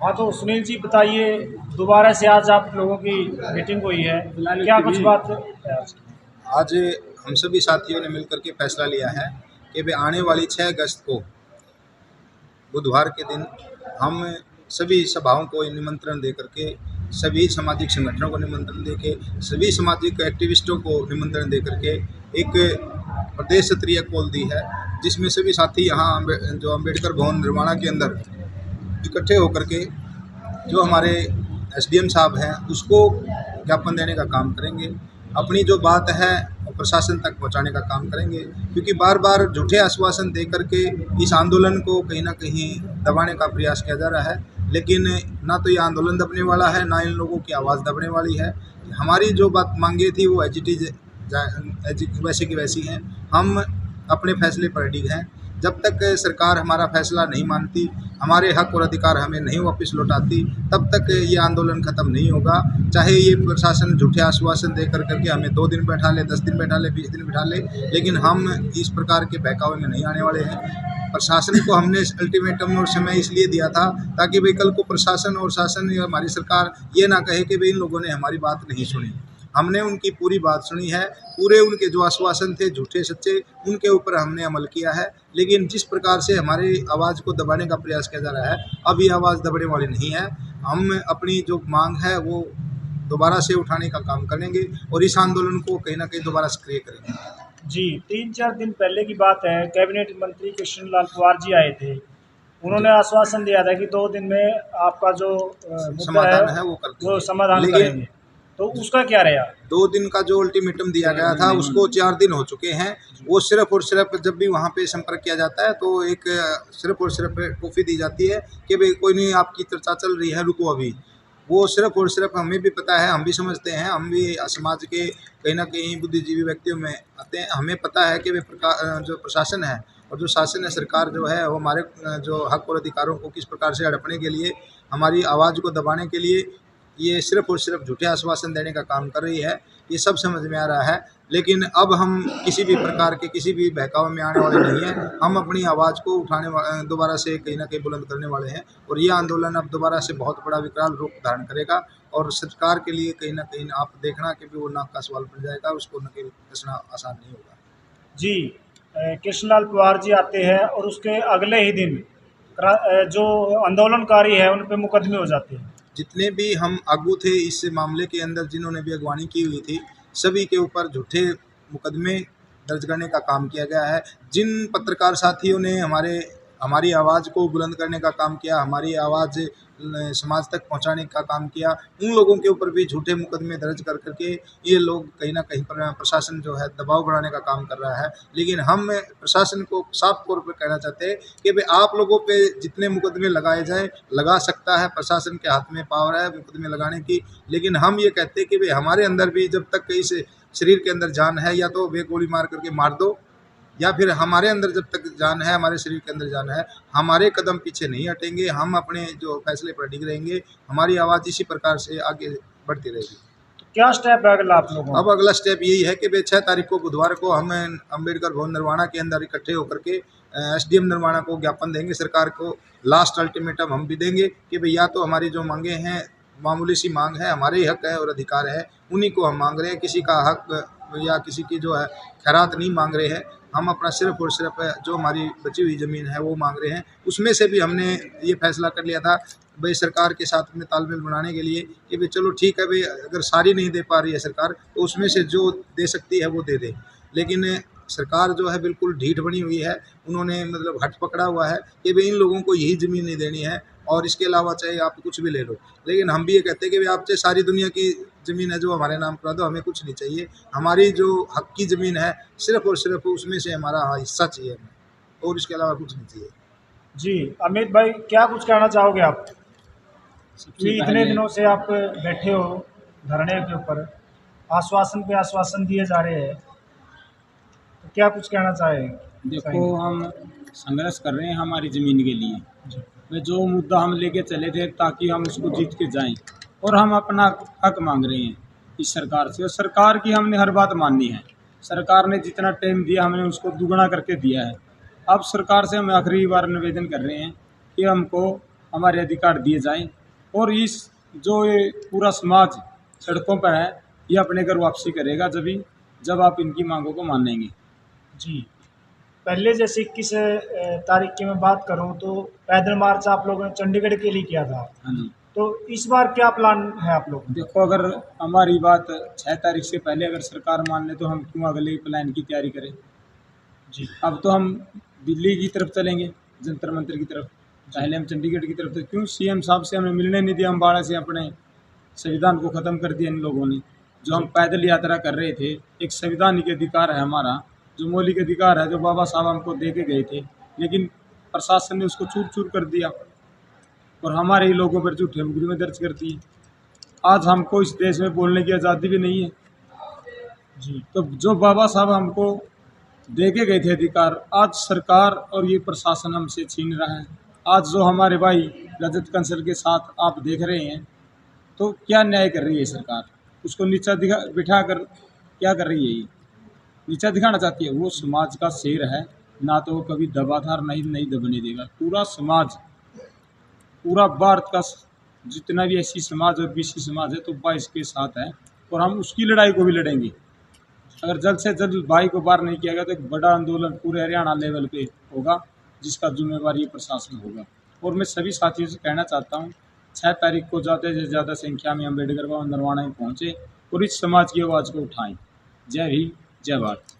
हाँ, तो सुनील जी बताइए, दोबारा से आज आप लोगों की मीटिंग हुई है, क्या कुछ बात है आज की? आज हम सभी साथियों ने मिलकर के फैसला लिया है कि वे आने वाली 6 अगस्त को बुधवार के दिन हम सभी सभाओं को निमंत्रण दे करके, सभी सामाजिक संगठनों को निमंत्रण दे के, सभी सामाजिक एक्टिविस्टों को निमंत्रण दे करके एक प्रदेश स्तरीय कॉल दी है, जिसमें सभी साथी यहाँ जो अम्बेडकर भवन निर्माणा के अंदर इकट्ठे होकर के जो हमारे एसडीएम साहब हैं उसको ज्ञापन देने का काम करेंगे। अपनी जो बात है वो प्रशासन तक पहुंचाने का काम करेंगे, क्योंकि बार बार झूठे आश्वासन दे करके इस आंदोलन को कहीं ना कहीं दबाने का प्रयास किया जा रहा है। लेकिन ना तो ये आंदोलन दबने वाला है, ना इन लोगों की आवाज़ दबने वाली है। हमारी जो बात मांगे थी वो एज इट इज़ वैसे की वैसी हैं। हम अपने फैसले पर अडिग हैं। जब तक सरकार हमारा फैसला नहीं मानती, हमारे हक और अधिकार हमें नहीं वापस लौटाती, तब तक ये आंदोलन ख़त्म नहीं होगा। चाहे ये प्रशासन झूठे आश्वासन दे कर करके हमें 2 दिन बैठा ले, 10 दिन बैठा ले, 20 दिन बैठा ले, लेकिन हम इस प्रकार के बहकावे में नहीं आने वाले हैं। प्रशासन को हमने अल्टीमेटम और समय इसलिए दिया था ताकि भाई कल को प्रशासन और शासन या हमारी सरकार ये ना कहे कि भाई इन लोगों ने हमारी बात नहीं सुनी। हमने उनकी पूरी बात सुनी है, पूरे उनके जो आश्वासन थे झूठे सच्चे, उनके ऊपर हमने अमल किया है। लेकिन जिस प्रकार से हमारी आवाज़ को दबाने का प्रयास किया जा रहा है, अब ये आवाज़ दबने वाली नहीं है। हम अपनी जो मांग है वो दोबारा से उठाने का काम करेंगे और इस आंदोलन को कहीं ना कहीं दोबारा सक्रिय करेंगे। जी, 3-4 दिन पहले की बात है, कैबिनेट मंत्री कृष्ण लाल पंवार जी आए थे। जी, उन्होंने आश्वासन दिया था कि 2 दिन में आपका जो मुद्दा है समाधान है वो कर वो देंगे। समाधान लेकिन करेंगे। तो उसका क्या रहा? 2 दिन का जो अल्टीमेटम दिया गया था उसको 4 दिन हो चुके हैं। वो सिर्फ और सिर्फ जब भी वहाँ पे संपर्क किया जाता है तो एक सिर्फ और सिर्फ टॉफी दी जाती है कि भाई कोई नहीं, आपकी चर्चा चल रही है, रुको अभी। वो सिर्फ और सिर्फ हमें भी पता है, हम भी समझते हैं, हम भी समाज के कहीं ना कहीं बुद्धिजीवी व्यक्तियों में आते हैं। हमें पता है कि वे जो प्रशासन है और जो शासन है, सरकार जो है, वो हमारे जो हक और अधिकारों को किस प्रकार से हड़पने के लिए, हमारी आवाज़ को दबाने के लिए ये सिर्फ और सिर्फ झूठे आश्वासन देने का काम कर रही है। ये सब समझ में आ रहा है। लेकिन अब हम किसी भी प्रकार के किसी भी बहकावे में आने वाले नहीं हैं। हम अपनी आवाज़ को दोबारा से कहीं ना कहीं बुलंद करने वाले हैं और ये आंदोलन अब दोबारा से बहुत बड़ा विकराल रूप धारण करेगा और सरकार के लिए कहीं ना कहीं आप देखना कि वो नाक का सवाल बन जाएगा, उसको नकेल कसना आसान नहीं होगा। जी, कृष्णलाल पंवार जी आते हैं और उसके अगले ही दिन जो आंदोलनकारी है उन पे मुकदमे हो जाते हैं। जितने भी हम आगू थे इस मामले के अंदर, जिन्होंने भी अगवानी की हुई थी, सभी के ऊपर झूठे मुकदमे दर्ज करने का काम किया गया है। जिन पत्रकार साथियों ने हमारी आवाज़ को बुलंद करने का काम किया, हमारी आवाज़ समाज तक पहुंचाने का काम किया, उन लोगों के ऊपर भी झूठे मुकदमे दर्ज कर करके ये लोग कहीं ना कहीं प्रशासन जो है दबाव बढ़ाने का काम कर रहा है। लेकिन हम प्रशासन को साफ तौर पर कहना चाहते हैं कि भाई आप लोगों पे जितने मुकदमे लगाए जाएं, लगा सकता है, प्रशासन के हाथ में पावर है मुकदमे लगाने की। लेकिन हम ये कहते हैं कि भाई हमारे अंदर भी जब तक इस शरीर के अंदर जान है, या तो वे गोली मार करके मार दो, या फिर हमारे अंदर जब तक जान है, हमारे शरीर के अंदर जान है, हमारे कदम पीछे नहीं हटेंगे। हम अपने जो फैसले पर अडिग रहेंगे। हमारी आवाज़ इसी प्रकार से आगे बढ़ती रहेगी। तो क्या स्टेप है अगला आप लोगों अब का? अगला स्टेप यही है कि भाई 6 तारीख को बुधवार को हम अम्बेडकर भवन निर्माणा के अंदर इकट्ठे होकर के एसडीएम निर्माणा को ज्ञापन देंगे। सरकार को लास्ट अल्टीमेटम हम भी देंगे कि भाई या तो हमारी जो मांगे हैं, मामूली सी मांग है, हमारे ही हक है और अधिकार है, उन्हीं को हम मांग रहे हैं। किसी का हक या किसी की जो है खैरात नहीं मांग रहे हैं। हम अपना सिर्फ और सिर्फ जो हमारी बची हुई ज़मीन है वो मांग रहे हैं। उसमें से भी हमने ये फैसला कर लिया था भाई सरकार के साथ में तालमेल बनाने के लिए कि भाई चलो ठीक है भाई, अगर सारी नहीं दे पा रही है सरकार तो उसमें से जो दे सकती है वो दे दे। लेकिन सरकार जो है बिल्कुल ढीठ बनी हुई है। उन्होंने मतलब हट पकड़ा हुआ है कि भाई इन लोगों को यही ज़मीन नहीं देनी है और इसके अलावा चाहे आप कुछ भी ले लो। लेकिन हम भी ये कहते हैं कि भाई आप चाहे सारी दुनिया की ज़मीन है जो हमारे नाम करा दो, हमें कुछ नहीं चाहिए। हमारी जो हक की ज़मीन है सिर्फ और सिर्फ उसमें से हमारा हिस्सा चाहिए हमें, और इसके अलावा कुछ नहीं चाहिए। जी, अमित भाई क्या कुछ कहना चाहोगे आप? सबसे कि इतने पहले दिनों से आप बैठे हो धरने के ऊपर, आश्वासन पे आश्वासन दिए जा रहे हैं, तो क्या कुछ कहना देखो, चाहेंगे? हम संघर्ष कर रहे हैं हमारी ज़मीन के लिए। जी, वे जो मुद्दा हम लेके चले थे ताकि हम उसको जीत के जाएं, और हम अपना हक मांग रहे हैं इस सरकार से, और सरकार की हमने हर बात माननी है। सरकार ने जितना टाइम दिया हमने उसको दुगना करके दिया है। अब सरकार से हम आखिरी बार निवेदन कर रहे हैं कि हमको हमारे अधिकार दिए जाएं और इस जो ये पूरा समाज सड़कों पर है ये अपने घर वापसी करेगा जब आप इनकी मांगों को मानेंगे। जी। पहले जैसे 21 तारीख की मैं बात करूं तो पैदल मार्च आप लोगों ने चंडीगढ़ के लिए किया था, हाँ जी। तो इस बार क्या प्लान है आप लोगों का? देखो, अगर हमारी बात 6 तारीख से पहले अगर सरकार मान ले तो हम क्यों अगले प्लान की तैयारी करें। जी। अब तो हम दिल्ली की तरफ चलेंगे, जंतर मंतर की तरफ। पहले हम चंडीगढ़ की तरफ थे, क्यों सीएम साहब से हमें मिलने नहीं दिया, अम्बाड़ा से अपने संविधान को ख़त्म कर दिया इन लोगों ने। जो हम पैदल यात्रा कर रहे थे, एक संवैधानिक अधिकार है हमारा, जो मौलिक अधिकार है, जो बाबा साहब हमको दे के गए थे, लेकिन प्रशासन ने उसको चूर चूर कर दिया और हमारे ही लोगों पर झूठे मुकदमे दर्ज कर दिए। आज हमको इस देश में बोलने की आज़ादी भी नहीं है। जी। तो जो बाबा साहब हमको दे के गए थे अधिकार, आज सरकार और ये प्रशासन हमसे छीन रहा है। आज जो हमारे भाई रजत कंसल के साथ आप देख रहे हैं, तो क्या न्याय कर रही है सरकार? उसको नीचा बिठा कर क्या कर रही है? ये नीचा दिखाना चाहती है। वो समाज का शेर है, ना तो वो कभी दबा था और नहीं दबने देगा। पूरा समाज, पूरा भारत का जितना भी ऐसी समाज और बीसी समाज है तो वह इसके साथ है और हम उसकी लड़ाई को भी लड़ेंगे। अगर जल्द से जल्द भाई को बाहर नहीं किया गया तो एक बड़ा आंदोलन पूरे हरियाणा लेवल पे होगा, जिसका जिम्मेवार ये प्रशासन होगा। और मैं सभी साथियों से कहना चाहता हूँ, 6 तारीख को ज़्यादा से ज़्यादा संख्या में अम्बेडकर भवन नरवाना में पहुँचे और इस समाज की आवाज़ को उठाएं। जय हिंद, जय भारत।